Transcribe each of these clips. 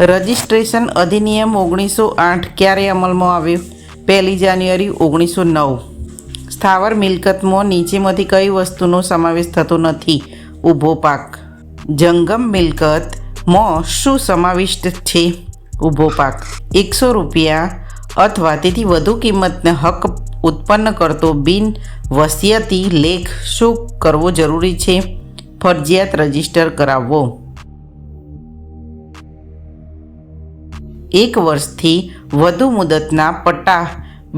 Registration અધિનિયમ 1908 ક્યારે અમલમાં આવ્યો? 1 જાન્યુઆરી 1909. સ્થાવર મિલકતમાં નીચેમાંથી કઈ વસ્તુનો સમાવેશ થતો નથી? ઊભો પાક. જંગમ મિલકતમાં શું સમાવિષ્ટ છે? ઊભો પાક. 100 રૂપિયા અથવા તેથી વધુ કિંમતનો હક ઉત્પન્ન કરતો બિન વસિયતી લેખ શું કરવો જરૂરી છે? ફરજિયાત રજીસ્ટર કરાવવો. 1 વર્ષથી વધુ મુદતના પટ્ટા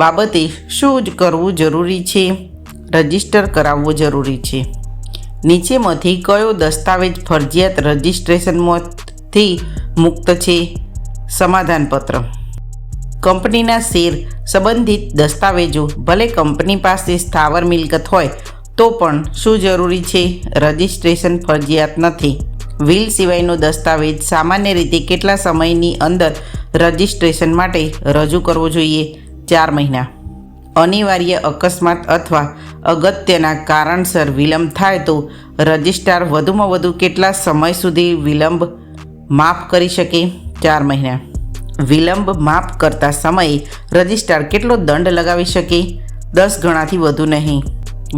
બાબતે શું કરવું જરૂરી છે? રજીસ્ટર કરાવવું જરૂરી છે. નીચેમાંથી કયો દસ્તાવેજ ફરજિયાત રજીસ્ટ્રેશનમાંથી મુક્ત છે? સમાધાનપત્ર. કંપનીના શેર સંબંધિત દસ્તાવેજો ભલે કંપની પાસે સ્થાવર મિલકત હોય તો પણ શું જરૂરી છે? રજીસ્ટ્રેશન ફરજિયાત નથી. વિલ સિવાયનો દસ્તાવેજ સામાન્ય રીતે કેટલા સમયની અંદર રજીસ્ટ્રેશન માટે રજૂ કરવો જોઈએ? 4 મહિના. અનિવાર્ય અકસ્માત અથવા અગત્યના કારણસર વિલંબ થાય તો રજિસ્ટ્રાર વધુમાં વધુ કેટલા સમય સુધી વિલંબ માફ કરી શકે? 4 મહિના. વિલંબ માફ કરતા સમયે રજિસ્ટ્રાર કેટલો દંડ લગાવી શકે? 10 ગણાથી વધુ નહીં.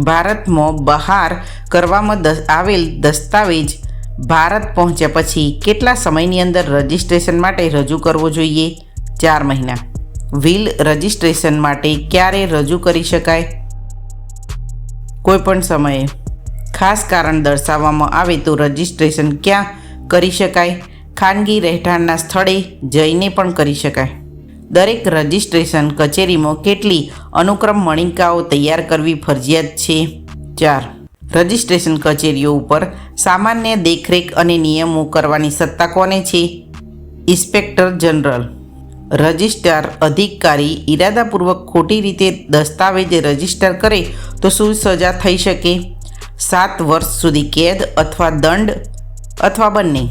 ભારતમાં બહાર કરવામાં આવેલ દસ્તાવેજ ભારત પહોંચ્યા પછી કેટલા સમયની અંદર રજિસ્ટ્રેશન માટે રજૂ કરવો જોઈએ? 4 મહિના. વિલ રજિસ્ટ્રેશન માટે ક્યારે રજૂ કરી શકાય? કોઈપણ સમયે. ખાસ કારણ દર્શાવવામાં આવે તો રજિસ્ટ્રેશન ક્યાં કરી શકાય? ખાનગી રહેઠાણના સ્થળે જઈને પણ કરી શકાય. દરેક રજિસ્ટ્રેશન કચેરીમાં કેટલી અનુક્રમ મણિકાઓ તૈયાર કરવી ફરજિયાત છે? 4. રજિસ્ટ્રેશન કચેરીઓ ઉપર સામાન્ય દેખરેખ અને નિયમો કરવાની સત્તા કોને છે? Inspector general. રજિસ્ટ્રાર અધિકારી ઇરાદાપૂર્વક ખોટી રીતે દસ્તાવેજ રજીસ્ટર કરે તો શું સજા થઈ શકે? 7 વર્ષ સુધી કેદ અથવા દંડ અથવા બંને.